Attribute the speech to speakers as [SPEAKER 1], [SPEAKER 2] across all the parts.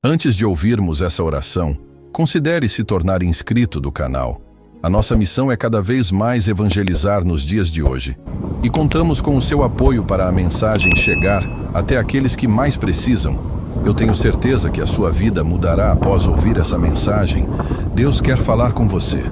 [SPEAKER 1] Antes de ouvirmos essa oração, considere se tornar inscrito do canal. A nossa missão é cada vez mais evangelizar nos dias de hoje. E contamos com o seu apoio para a mensagem chegar até aqueles que mais precisam. Eu tenho certeza que a sua vida mudará após ouvir essa mensagem. Deus quer falar com você.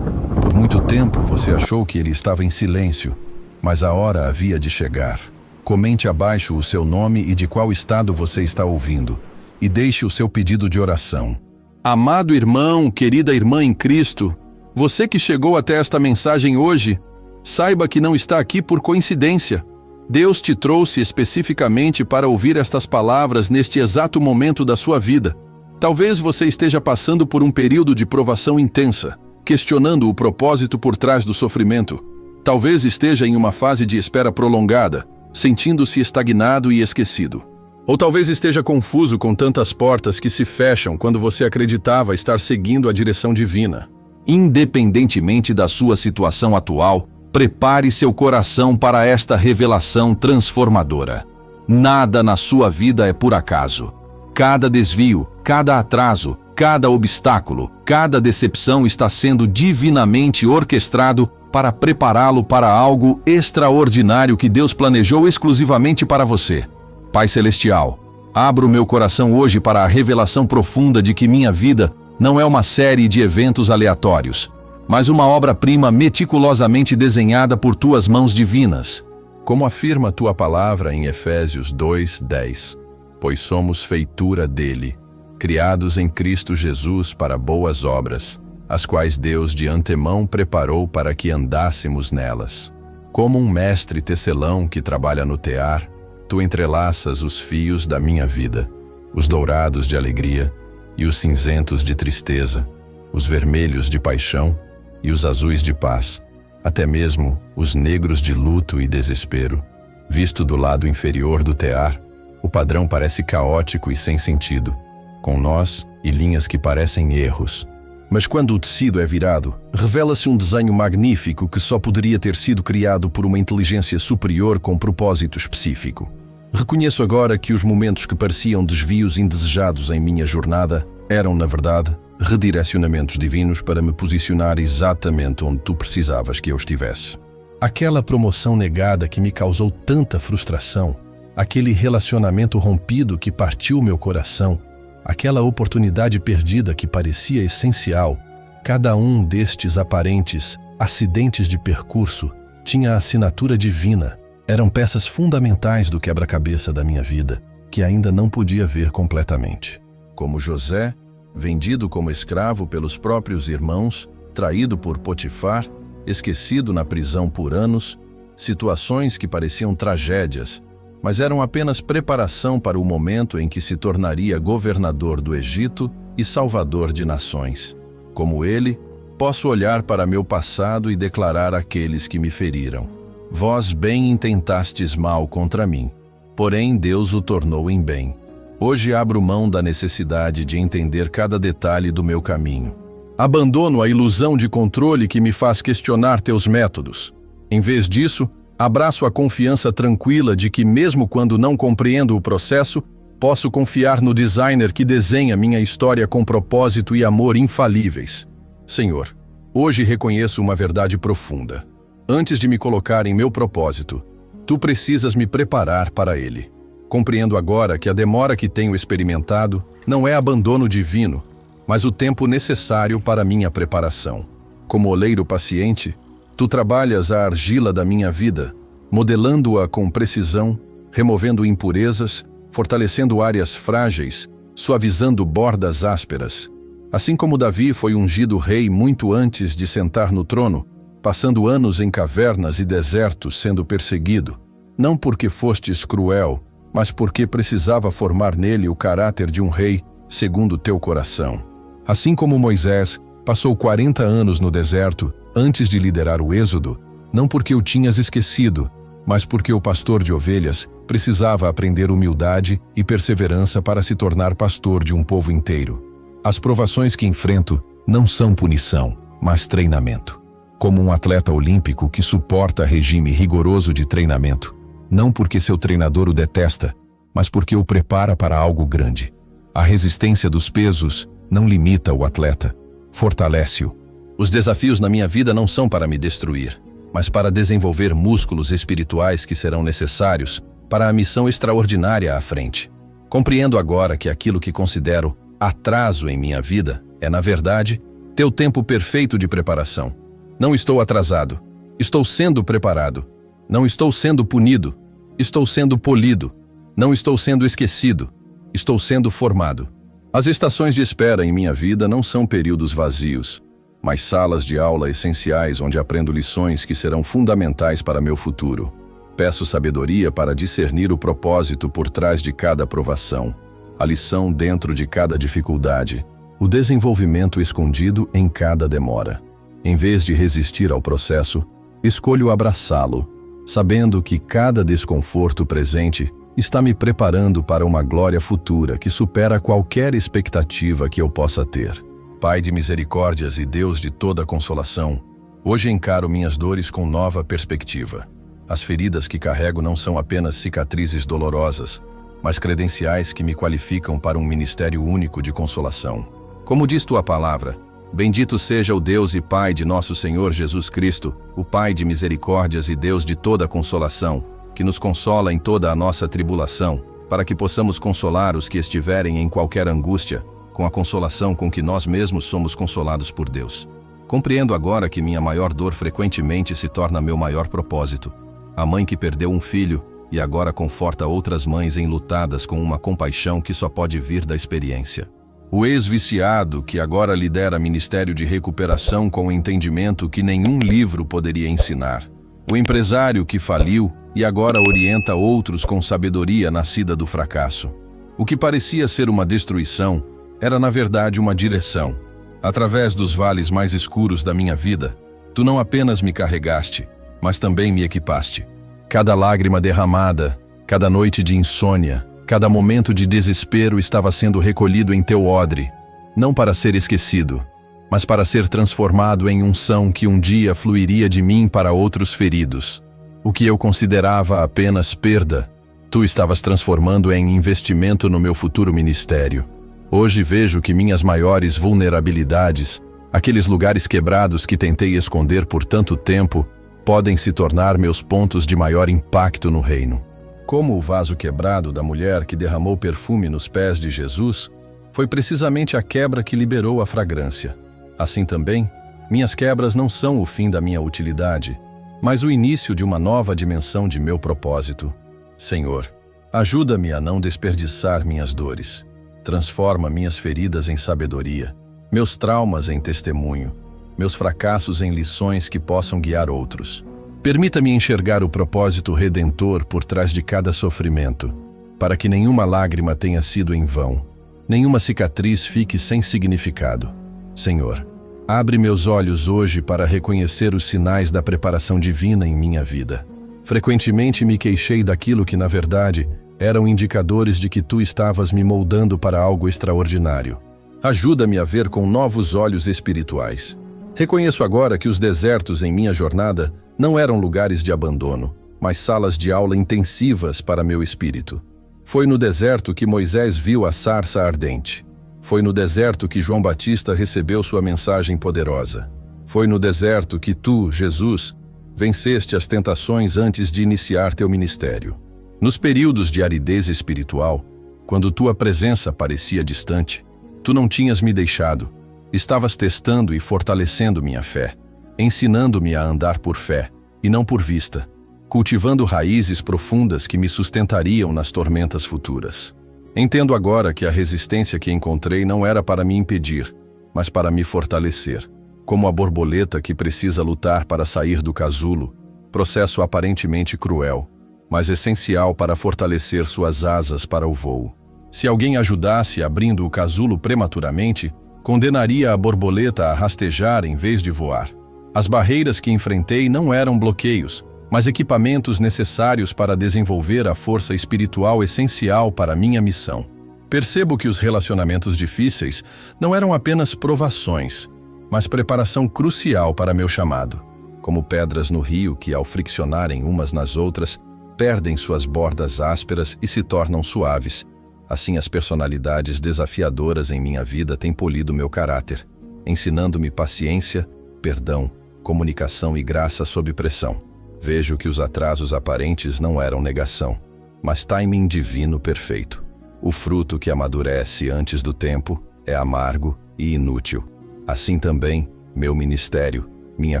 [SPEAKER 1] Por muito tempo você achou que ele estava em silêncio, mas a hora havia de chegar. Comente abaixo o seu nome e de qual estado você está ouvindo, e deixe o seu pedido de oração. Amado irmão, querida irmã em Cristo, você que chegou até esta mensagem hoje, saiba que não está aqui por coincidência. Deus te trouxe especificamente para ouvir estas palavras neste exato momento da sua vida. Talvez você esteja passando por um período de provação intensa, questionando o propósito por trás do sofrimento. Talvez esteja em uma fase de espera prolongada, sentindo-se estagnado e esquecido. Ou talvez esteja confuso com tantas portas que se fecham quando você acreditava estar seguindo a direção divina. Independentemente da sua situação atual, prepare seu coração para esta revelação transformadora. Nada na sua vida é por acaso. Cada desvio, cada atraso, cada obstáculo, cada decepção está sendo divinamente orquestrado para prepará-lo para algo extraordinário que Deus planejou exclusivamente para você. Pai Celestial, abro meu coração hoje para a revelação profunda de que minha vida não é uma série de eventos aleatórios, mas uma obra-prima meticulosamente desenhada por tuas mãos divinas. Como afirma tua palavra em Efésios 2:10, pois somos feitura dele, criados em Cristo Jesus para boas obras, as quais Deus de antemão preparou para que andássemos nelas. Como um mestre tecelão que trabalha no tear, tu entrelaças os fios da minha vida, os dourados de alegria e os cinzentos de tristeza, os vermelhos de paixão e os azuis de paz, até mesmo os negros de luto e desespero. Visto do lado inferior do tear, o padrão parece caótico e sem sentido, com nós e linhas que parecem erros. Mas quando o tecido é virado, revela-se um desenho magnífico que só poderia ter sido criado por uma inteligência superior com propósito específico. Reconheço agora que os momentos que pareciam desvios indesejados em minha jornada eram, na verdade, redirecionamentos divinos para me posicionar exatamente onde tu precisavas que eu estivesse. Aquela promoção negada que me causou tanta frustração, aquele relacionamento rompido que partiu meu coração, aquela oportunidade perdida que parecia essencial, cada um destes aparentes acidentes de percurso tinha a assinatura divina. Eram peças fundamentais do quebra-cabeça da minha vida, que ainda não podia ver completamente. Como José, vendido como escravo pelos próprios irmãos, traído por Potifar, esquecido na prisão por anos, situações que pareciam tragédias, mas eram apenas preparação para o momento em que se tornaria governador do Egito e salvador de nações. Como ele, posso olhar para meu passado e declarar àqueles que me feriram: vós bem intentastes mal contra mim, porém Deus o tornou em bem. Hoje abro mão da necessidade de entender cada detalhe do meu caminho. Abandono a ilusão de controle que me faz questionar teus métodos. Em vez disso, abraço a confiança tranquila de que, mesmo quando não compreendo o processo, posso confiar no designer que desenha minha história com propósito e amor infalíveis. Senhor, hoje reconheço uma verdade profunda. Antes de me colocar em meu propósito, tu precisas me preparar para ele. Compreendo agora que a demora que tenho experimentado não é abandono divino, mas o tempo necessário para minha preparação. Como oleiro paciente, tu trabalhas a argila da minha vida, modelando-a com precisão, removendo impurezas, fortalecendo áreas frágeis, suavizando bordas ásperas. Assim como Davi foi ungido rei muito antes de sentar no trono, passando anos em cavernas e desertos sendo perseguido, não porque fostes cruel, mas porque precisava formar nele o caráter de um rei segundo teu coração. Assim como Moisés passou 40 anos no deserto antes de liderar o êxodo, não porque o tinhas esquecido, mas porque o pastor de ovelhas precisava aprender humildade e perseverança para se tornar pastor de um povo inteiro. As provações que enfrento não são punição, mas treinamento. Como um atleta olímpico que suporta regime rigoroso de treinamento, não porque seu treinador o detesta, mas porque o prepara para algo grande.
[SPEAKER 2] A resistência dos pesos não limita o atleta, fortalece-o.
[SPEAKER 1] Os desafios na minha vida não são para me destruir, mas para desenvolver músculos espirituais que serão necessários para a missão extraordinária à frente. Compreendo agora que aquilo que considero atraso em minha vida é, na verdade, teu tempo perfeito de preparação. Não estou atrasado, estou sendo preparado. Não estou sendo punido, estou sendo polido. Não estou sendo esquecido, estou sendo formado. As estações de espera em minha vida não são períodos vazios, mas salas de aula essenciais onde aprendo lições que serão fundamentais para meu futuro. Peço sabedoria para discernir o propósito por trás de cada provação, a lição dentro de cada dificuldade, o desenvolvimento escondido em cada demora. Em vez de resistir ao processo, escolho abraçá-lo, sabendo que cada desconforto presente está me preparando para uma glória futura que supera qualquer expectativa que eu possa ter. Pai de misericórdias e Deus de toda consolação, hoje encaro minhas dores com nova perspectiva. As feridas que carrego não são apenas cicatrizes dolorosas, mas credenciais que me qualificam para um ministério único de consolação. Como diz tua palavra, bendito seja o Deus e Pai de nosso Senhor Jesus Cristo, o Pai de misericórdias e Deus de toda consolação, que nos consola em toda a nossa tribulação, para que possamos consolar os que estiverem em qualquer angústia, com a consolação com que nós mesmos somos consolados por Deus. Compreendo agora que minha maior dor frequentemente se torna meu maior propósito. A mãe que perdeu um filho e agora conforta outras mães enlutadas com uma compaixão que só pode vir da experiência. O ex-viciado que agora lidera ministério de recuperação com o entendimento que nenhum livro poderia ensinar. O empresário que faliu e agora orienta outros com sabedoria nascida do fracasso. O que parecia ser uma destruição era na verdade uma direção. Através dos vales mais escuros da minha vida, tu não apenas me carregaste, mas também me equipaste. Cada lágrima derramada, cada noite de insônia, cada momento de desespero estava sendo recolhido em teu odre, não para ser esquecido, mas para ser transformado em unção que um dia fluiria de mim para outros feridos. O que eu considerava apenas perda, tu estavas transformando em investimento no meu futuro ministério. Hoje vejo que minhas maiores vulnerabilidades, aqueles lugares quebrados que tentei esconder por tanto tempo, podem se tornar meus pontos de maior impacto no reino. Como o vaso quebrado da mulher que derramou perfume nos pés de Jesus, foi precisamente a quebra que liberou a fragrância. Assim também, minhas quebras não são o fim da minha utilidade, mas o início de uma nova dimensão de meu propósito. Senhor, ajuda-me a não desperdiçar minhas dores. Transforma minhas feridas em sabedoria, meus traumas em testemunho, meus fracassos em lições que possam guiar outros. Permita-me enxergar o propósito redentor por trás de cada sofrimento, para que nenhuma lágrima tenha sido em vão, nenhuma cicatriz fique sem significado. Senhor, abre meus olhos hoje para reconhecer os sinais da preparação divina em minha vida. Frequentemente me queixei daquilo que, na verdade, eram indicadores de que tu estavas me moldando para algo extraordinário. Ajuda-me a ver com novos olhos espirituais. Reconheço agora que os desertos em minha jornada não eram lugares de abandono, mas salas de aula intensivas para meu espírito. Foi no deserto que Moisés viu a sarça ardente. Foi no deserto que João Batista recebeu sua mensagem poderosa. Foi no deserto que tu, Jesus, venceste as tentações antes de iniciar teu ministério. Nos períodos de aridez espiritual, quando tua presença parecia distante, tu não tinhas me deixado. Estavas testando e fortalecendo minha fé, ensinando-me a andar por fé e não por vista, cultivando raízes profundas que me sustentariam nas tormentas futuras. Entendo agora que a resistência que encontrei não era para me impedir, mas para me fortalecer, como a borboleta que precisa lutar para sair do casulo, processo aparentemente cruel, mas essencial para fortalecer suas asas para o voo. Se alguém ajudasse abrindo o casulo prematuramente, condenaria a borboleta a rastejar em vez de voar. As barreiras que enfrentei não eram bloqueios, mas equipamentos necessários para desenvolver a força espiritual essencial para minha missão. Percebo que os relacionamentos difíceis não eram apenas provações, mas preparação crucial para meu chamado. Como pedras no rio que, ao friccionarem umas nas outras, perdem suas bordas ásperas e se tornam suaves. Assim, as personalidades desafiadoras em minha vida têm polido meu caráter, ensinando-me paciência, perdão, comunicação e graça sob pressão. Vejo que os atrasos aparentes não eram negação, mas timing divino perfeito. O fruto que amadurece antes do tempo é amargo e inútil. Assim também, meu ministério, minha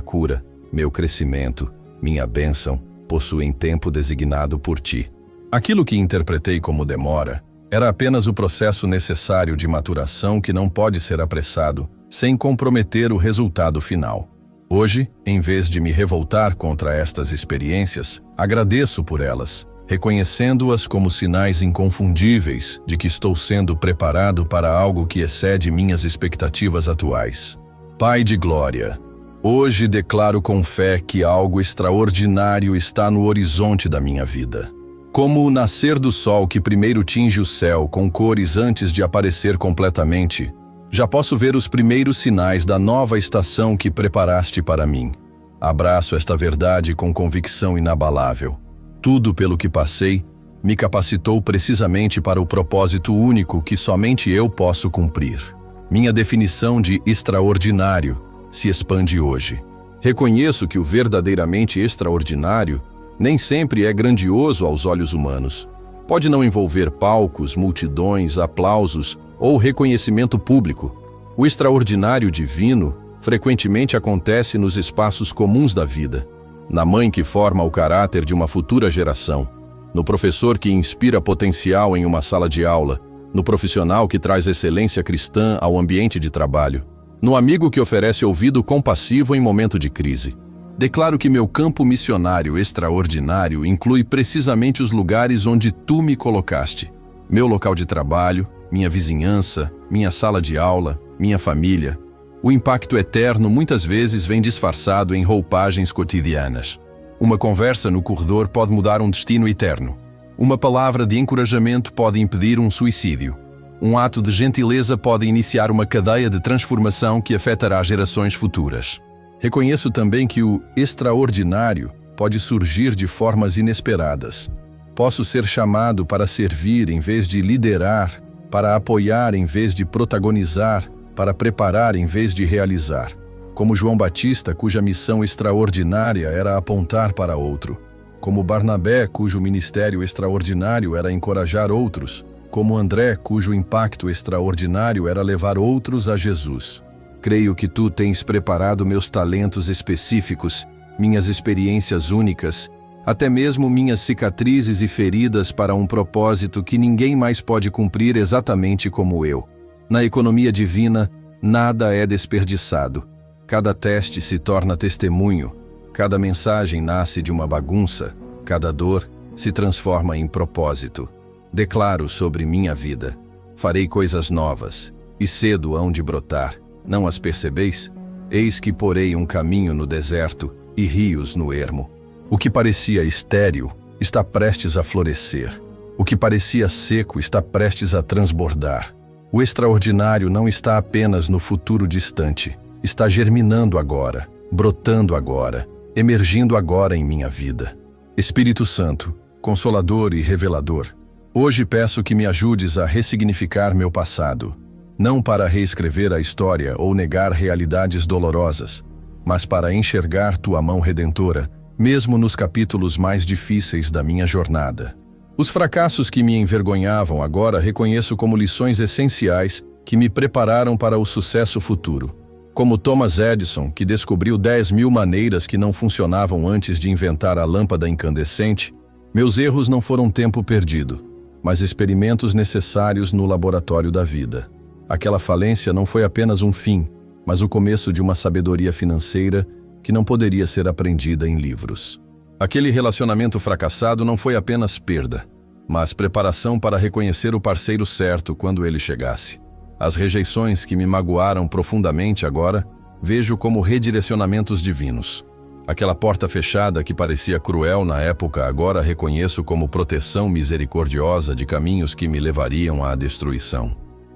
[SPEAKER 1] cura, meu crescimento, minha bênção, possuem tempo designado por ti. Aquilo que interpretei como demora era apenas o processo necessário de maturação que não pode ser apressado, sem comprometer o resultado final. Hoje, em vez de me revoltar contra estas experiências, agradeço por elas, reconhecendo-as como sinais inconfundíveis de que estou sendo preparado para algo que excede minhas expectativas atuais. Pai de glória, hoje declaro com fé que algo extraordinário está no horizonte da minha vida. Como o nascer do sol que primeiro tinge o céu com cores antes de aparecer completamente, já posso ver os primeiros sinais da nova estação que preparaste para mim. Abraço esta verdade com convicção inabalável. Tudo pelo que passei me capacitou precisamente para o propósito único que somente eu posso cumprir. Minha definição de extraordinário se expande hoje. Reconheço que o verdadeiramente extraordinário nem sempre é grandioso aos olhos humanos. Pode não envolver palcos, multidões, aplausos ou reconhecimento público. O extraordinário divino frequentemente acontece nos espaços comuns da vida, na mãe que forma o caráter de uma futura geração, no professor que inspira potencial em uma sala de aula, no profissional que traz excelência cristã ao ambiente de trabalho, no amigo que oferece ouvido compassivo em momento de crise. Declaro que meu campo missionário extraordinário inclui precisamente os lugares onde tu me colocaste. Meu local de trabalho, minha vizinhança, minha sala de aula, minha família. O impacto eterno muitas vezes vem disfarçado em roupagens cotidianas. Uma conversa no corredor pode mudar um destino eterno. Uma palavra de encorajamento pode impedir um suicídio. Um ato de gentileza pode iniciar uma cadeia de transformação que afetará gerações futuras. Reconheço também que o extraordinário pode surgir de formas inesperadas. Posso ser chamado para servir em vez de liderar, para apoiar em vez de protagonizar, para preparar em vez de realizar. Como João Batista, cuja missão extraordinária era apontar para outro. Como Barnabé, cujo ministério extraordinário era encorajar outros. Como André, cujo impacto extraordinário era levar outros a Jesus. Creio que tu tens preparado meus talentos específicos, minhas experiências únicas, até mesmo minhas cicatrizes e feridas para um propósito que ninguém mais pode cumprir exatamente como eu. Na economia divina, nada é desperdiçado. Cada teste se torna testemunho, cada mensagem nasce de uma bagunça, cada dor se transforma em propósito. Declaro sobre minha vida: farei coisas novas, e cedo hão de brotar. Não as percebeis? Eis que porei um caminho no deserto e rios no ermo. O que parecia estéril está prestes a florescer. O que parecia seco está prestes a transbordar. O extraordinário não está apenas no futuro distante. Está germinando agora, brotando agora, emergindo agora em minha vida. Espírito Santo, Consolador e Revelador, hoje peço que me ajudes a ressignificar meu passado. Não para reescrever a história ou negar realidades dolorosas, mas para enxergar tua mão redentora, mesmo nos capítulos mais difíceis da minha jornada. Os fracassos que me envergonhavam agora reconheço como lições essenciais que me prepararam para o sucesso futuro. Como Thomas Edison, que descobriu 10.000 maneiras que não funcionavam antes de inventar a lâmpada incandescente, meus erros não foram tempo perdido, mas experimentos necessários no laboratório da vida. Aquela falência não foi apenas um fim, mas o começo de uma sabedoria financeira que não poderia ser aprendida em livros. Aquele relacionamento fracassado não foi apenas perda, mas preparação para reconhecer o parceiro certo quando ele chegasse. As rejeições que me magoaram profundamente agora, vejo como redirecionamentos divinos. Aquela porta fechada que parecia cruel na época, agora reconheço como proteção misericordiosa de caminhos que me levariam à destruição.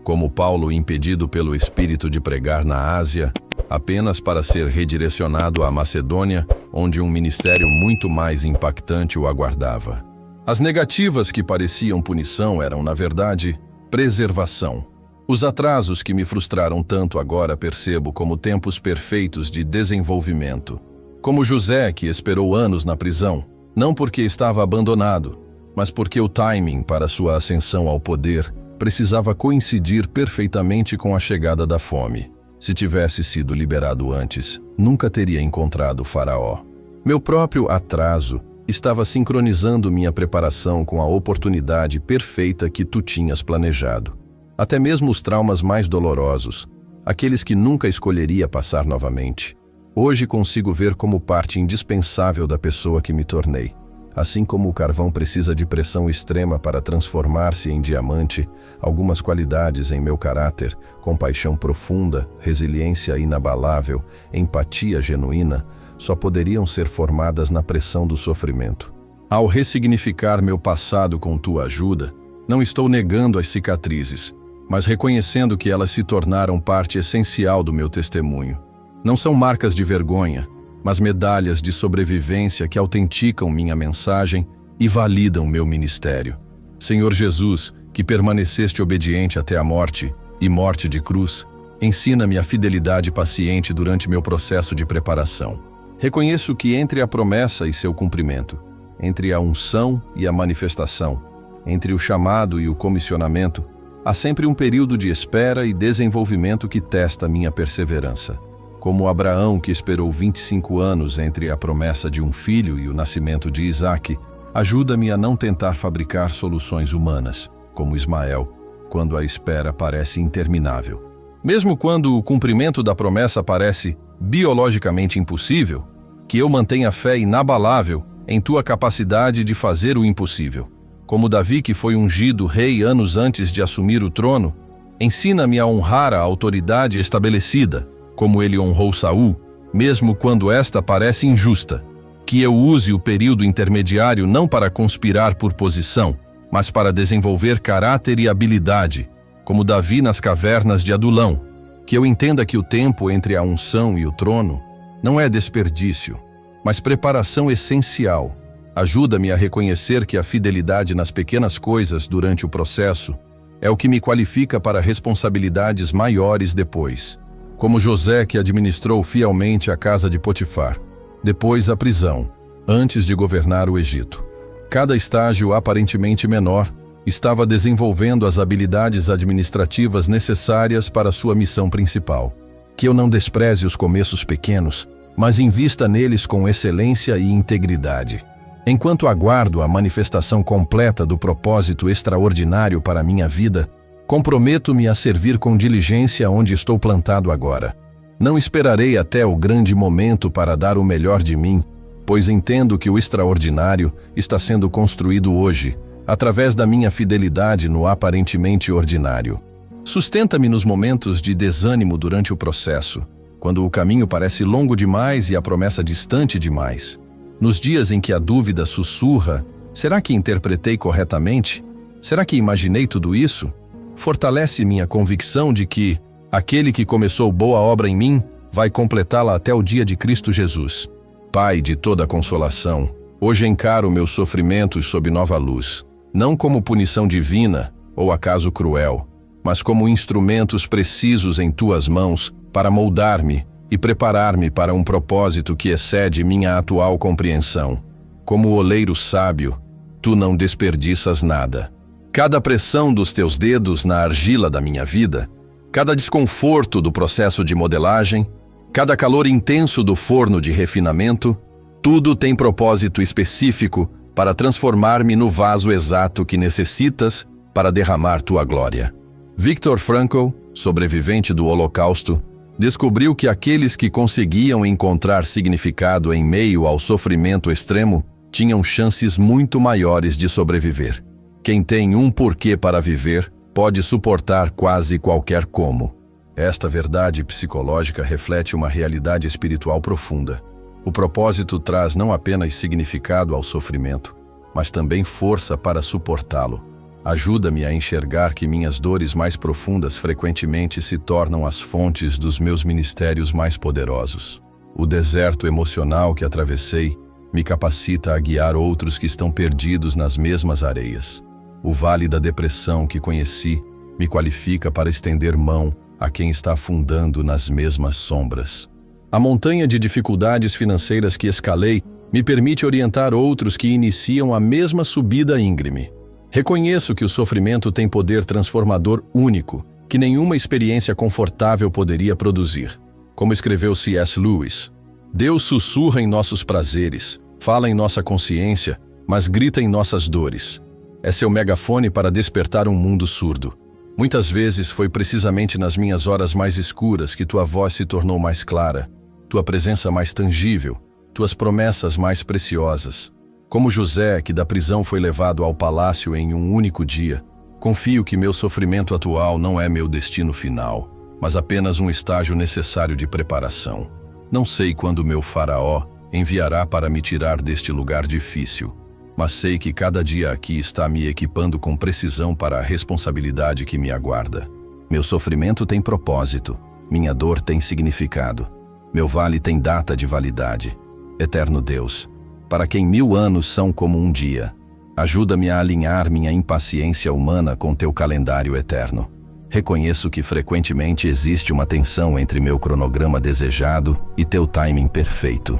[SPEAKER 1] Como Paulo impedido pelo Espírito de pregar na Ásia, apenas para ser redirecionado à Macedônia, onde um ministério muito mais impactante o aguardava. As negativas que pareciam punição eram, na verdade, preservação. Os atrasos que me frustraram tanto agora percebo como tempos perfeitos de desenvolvimento. Como José, que esperou anos na prisão, não porque estava abandonado, mas porque o timing para sua ascensão ao poder precisava coincidir perfeitamente com a chegada da fome. Se tivesse sido liberado antes, nunca teria encontrado Faraó. Meu próprio atraso estava sincronizando minha preparação com a oportunidade perfeita que tu tinhas planejado. Até mesmo os traumas mais dolorosos, aqueles que nunca escolheria passar novamente, hoje consigo ver como parte indispensável da pessoa que me tornei. Assim como o carvão precisa de pressão extrema para transformar-se em diamante, algumas qualidades em meu caráter, compaixão profunda, resiliência inabalável, empatia genuína, só poderiam ser formadas na pressão do sofrimento. Ao ressignificar meu passado com tua ajuda, não estou negando as cicatrizes, mas reconhecendo que elas se tornaram parte essencial do meu testemunho. Não são marcas de vergonha, mas medalhas de sobrevivência que autenticam minha mensagem e validam meu ministério. Senhor Jesus, que permaneceste obediente até a morte, e morte de cruz, ensina-me a fidelidade paciente durante meu processo de preparação. Reconheço que entre a promessa e seu cumprimento, entre a unção e a manifestação, entre o chamado e o comissionamento, há sempre um período de espera e desenvolvimento que testa minha perseverança. Como Abraão, que esperou 25 anos entre a promessa de um filho e o nascimento de Isaque, ajuda-me a não tentar fabricar soluções humanas, como Ismael, quando a espera parece interminável. Mesmo quando o cumprimento da promessa parece biologicamente impossível, que eu mantenha fé inabalável em tua capacidade de fazer o impossível. Como Davi, que foi ungido rei anos antes de assumir o trono, ensina-me a honrar a autoridade estabelecida, como ele honrou Saul, mesmo quando esta parece injusta. Que eu use o período intermediário não para conspirar por posição, mas para desenvolver caráter e habilidade, como Davi nas cavernas de Adulão. Que eu entenda que o tempo entre a unção e o trono não é desperdício, mas preparação essencial. Ajuda-me a reconhecer que a fidelidade nas pequenas coisas durante o processo é o que me qualifica para responsabilidades maiores depois. Como José, que administrou fielmente a casa de Potifar, depois a prisão, antes de governar o Egito. Cada estágio aparentemente menor estava desenvolvendo as habilidades administrativas necessárias para sua missão principal. Que eu não despreze os começos pequenos, mas invista neles com excelência e integridade. Enquanto aguardo a manifestação completa do propósito extraordinário para minha vida, comprometo-me a servir com diligência onde estou plantado agora. Não esperarei até o grande momento para dar o melhor de mim, pois entendo que o extraordinário está sendo construído hoje, através da minha fidelidade no aparentemente ordinário. Sustenta-me nos momentos de desânimo durante o processo, quando o caminho parece longo demais e a promessa distante demais. Nos dias em que a dúvida sussurra, será que interpretei corretamente? Será que imaginei tudo isso? Fortalece minha convicção de que aquele que começou boa obra em mim vai completá-la até o dia de Cristo Jesus. Pai de toda consolação, hoje encaro meus sofrimentos sob nova luz, não como punição divina ou acaso cruel, mas como instrumentos precisos em tuas mãos para moldar-me e preparar-me para um propósito que excede minha atual compreensão. Como oleiro sábio, tu não desperdiças nada. Cada pressão dos teus dedos na argila da minha vida, cada desconforto do processo de modelagem, cada calor intenso do forno de refinamento, tudo tem propósito específico para transformar-me no vaso exato que necessitas para derramar tua glória. Viktor Frankl, sobrevivente do Holocausto, descobriu que aqueles que conseguiam encontrar significado em meio ao sofrimento extremo tinham chances muito maiores de sobreviver. Quem tem um porquê para viver pode suportar quase qualquer como. Esta verdade psicológica reflete uma realidade espiritual profunda. O propósito traz não apenas significado ao sofrimento, mas também força para suportá-lo. Ajuda-me a enxergar que minhas dores mais profundas frequentemente se tornam as fontes dos meus ministérios mais poderosos. O deserto emocional que atravessei me capacita a guiar outros que estão perdidos nas mesmas areias. O vale da depressão que conheci me qualifica para estender mão a quem está afundando nas mesmas sombras. A montanha de dificuldades financeiras que escalei me permite orientar outros que iniciam a mesma subida íngreme. Reconheço que o sofrimento tem poder transformador único, que nenhuma experiência confortável poderia produzir. Como escreveu C.S. Lewis, Deus sussurra em nossos prazeres, fala em nossa consciência, mas grita em nossas dores. É seu megafone para despertar um mundo surdo. Muitas vezes foi precisamente nas minhas horas mais escuras que tua voz se tornou mais clara, tua presença mais tangível, tuas promessas mais preciosas. Como José, que da prisão foi levado ao palácio em um único dia, confio que meu sofrimento atual não é meu destino final, mas apenas um estágio necessário de preparação. Não sei quando meu faraó enviará para me tirar deste lugar difícil, mas sei que cada dia aqui está me equipando com precisão para a responsabilidade que me aguarda. Meu sofrimento tem propósito, minha dor tem significado, meu vale tem data de validade. Eterno Deus, para quem 1000 anos são como um dia, ajuda-me a alinhar minha impaciência humana com teu calendário eterno. Reconheço que frequentemente existe uma tensão entre meu cronograma desejado e teu timing perfeito.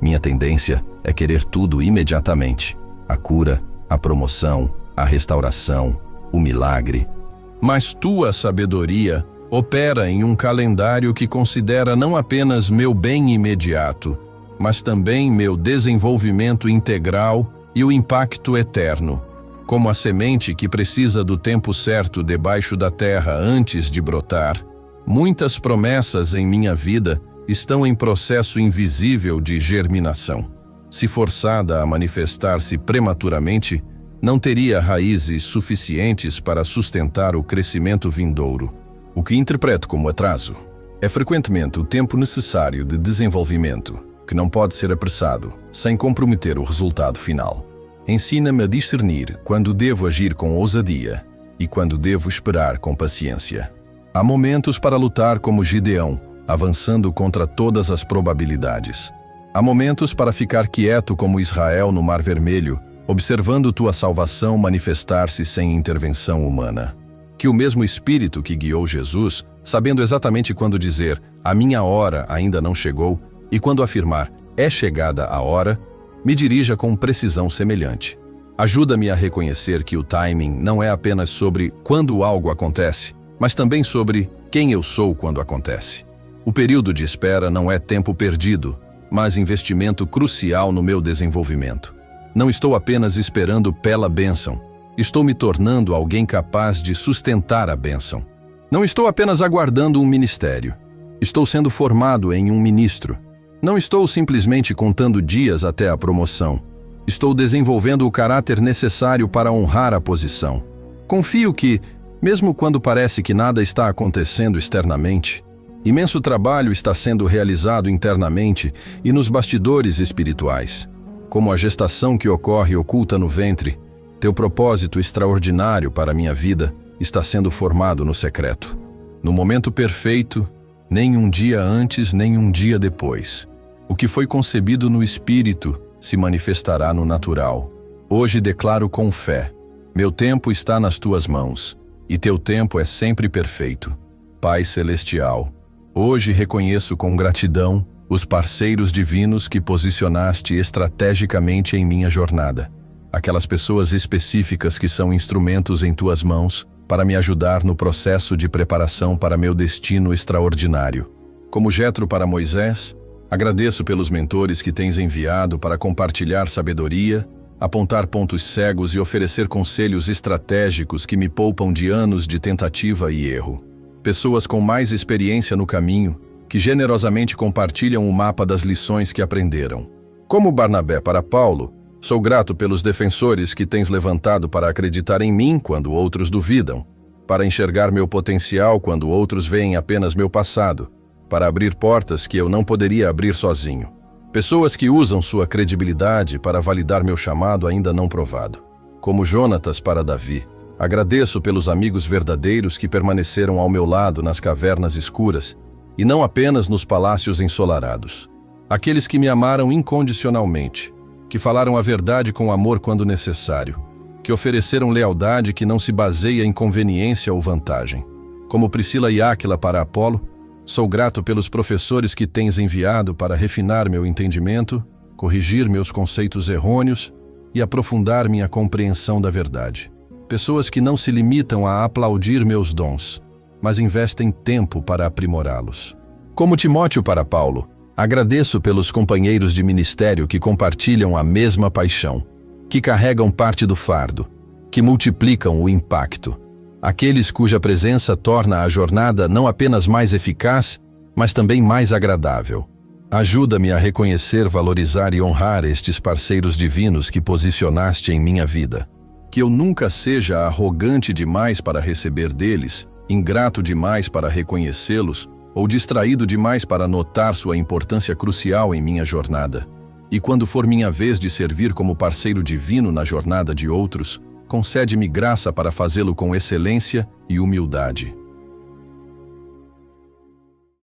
[SPEAKER 1] Minha tendência é querer tudo imediatamente: a cura, a promoção, a restauração, o milagre. Mas tua sabedoria opera em um calendário que considera não apenas meu bem imediato, mas também meu desenvolvimento integral e o impacto eterno. Como a semente que precisa do tempo certo debaixo da terra antes de brotar, muitas promessas em minha vida estão em processo invisível de germinação. Se forçada a manifestar-se prematuramente, não teria raízes suficientes para sustentar o crescimento vindouro. O que interpreto como atraso é frequentemente o tempo necessário de desenvolvimento, que não pode ser apressado, sem comprometer o resultado final. Ensina-me a discernir quando devo agir com ousadia e quando devo esperar com paciência. Há momentos para lutar como Gideão, avançando contra todas as probabilidades. Há momentos para ficar quieto como Israel no Mar Vermelho, observando tua salvação manifestar-se sem intervenção humana. Que o mesmo Espírito que guiou Jesus, sabendo exatamente quando dizer "a minha hora ainda não chegou" e quando afirmar "é chegada a hora", me dirija com precisão semelhante. Ajuda-me a reconhecer que o timing não é apenas sobre quando algo acontece, mas também sobre quem eu sou quando acontece. O período de espera não é tempo perdido, mas investimento crucial no meu desenvolvimento. Não estou apenas esperando pela bênção, estou me tornando alguém capaz de sustentar a bênção. Não estou apenas aguardando um ministério, estou sendo formado em um ministro. Não estou simplesmente contando dias até a promoção. Estou desenvolvendo o caráter necessário para honrar a posição. Confio que, mesmo quando parece que nada está acontecendo externamente, imenso trabalho está sendo realizado internamente e nos bastidores espirituais. Como a gestação que ocorre oculta no ventre, teu propósito extraordinário para a minha vida está sendo formado no secreto. No momento perfeito, nem um dia antes, nem um dia depois. O que foi concebido no Espírito se manifestará no natural. Hoje declaro com fé: meu tempo está nas tuas mãos, e teu tempo é sempre perfeito. Pai Celestial, hoje reconheço com gratidão os parceiros divinos que posicionaste estrategicamente em minha jornada. Aquelas pessoas específicas que são instrumentos em tuas mãos para me ajudar no processo de preparação para meu destino extraordinário. Como Jetro para Moisés, agradeço pelos mentores que tens enviado para compartilhar sabedoria, apontar pontos cegos e oferecer conselhos estratégicos que me poupam de anos de tentativa e erro. Pessoas com mais experiência no caminho, que generosamente compartilham o mapa das lições que aprenderam. Como Barnabé para Paulo, sou grato pelos defensores que tens levantado para acreditar em mim quando outros duvidam, para enxergar meu potencial quando outros veem apenas meu passado, para abrir portas que eu não poderia abrir sozinho. Pessoas que usam sua credibilidade para validar meu chamado ainda não provado. Como Jonatas para Davi, agradeço pelos amigos verdadeiros que permaneceram ao meu lado nas cavernas escuras e não apenas nos palácios ensolarados. Aqueles que me amaram incondicionalmente, que falaram a verdade com amor quando necessário, que ofereceram lealdade que não se baseia em conveniência ou vantagem. Como Priscila e Áquila para Apolo, sou grato pelos professores que tens enviado para refinar meu entendimento, corrigir meus conceitos errôneos e aprofundar minha compreensão da verdade. Pessoas que não se limitam a aplaudir meus dons, mas investem tempo para aprimorá-los. Como Timóteo para Paulo, agradeço pelos companheiros de ministério que compartilham a mesma paixão, que carregam parte do fardo, que multiplicam o impacto. Aqueles cuja presença torna a jornada não apenas mais eficaz, mas também mais agradável. Ajuda-me a reconhecer, valorizar e honrar estes parceiros divinos que posicionaste em minha vida. Que eu nunca seja arrogante demais para receber deles, ingrato demais para reconhecê-los ou distraído demais para notar sua importância crucial em minha jornada. E quando for minha vez de servir como parceiro divino na jornada de outros, concede-me graça para fazê-lo com excelência e humildade.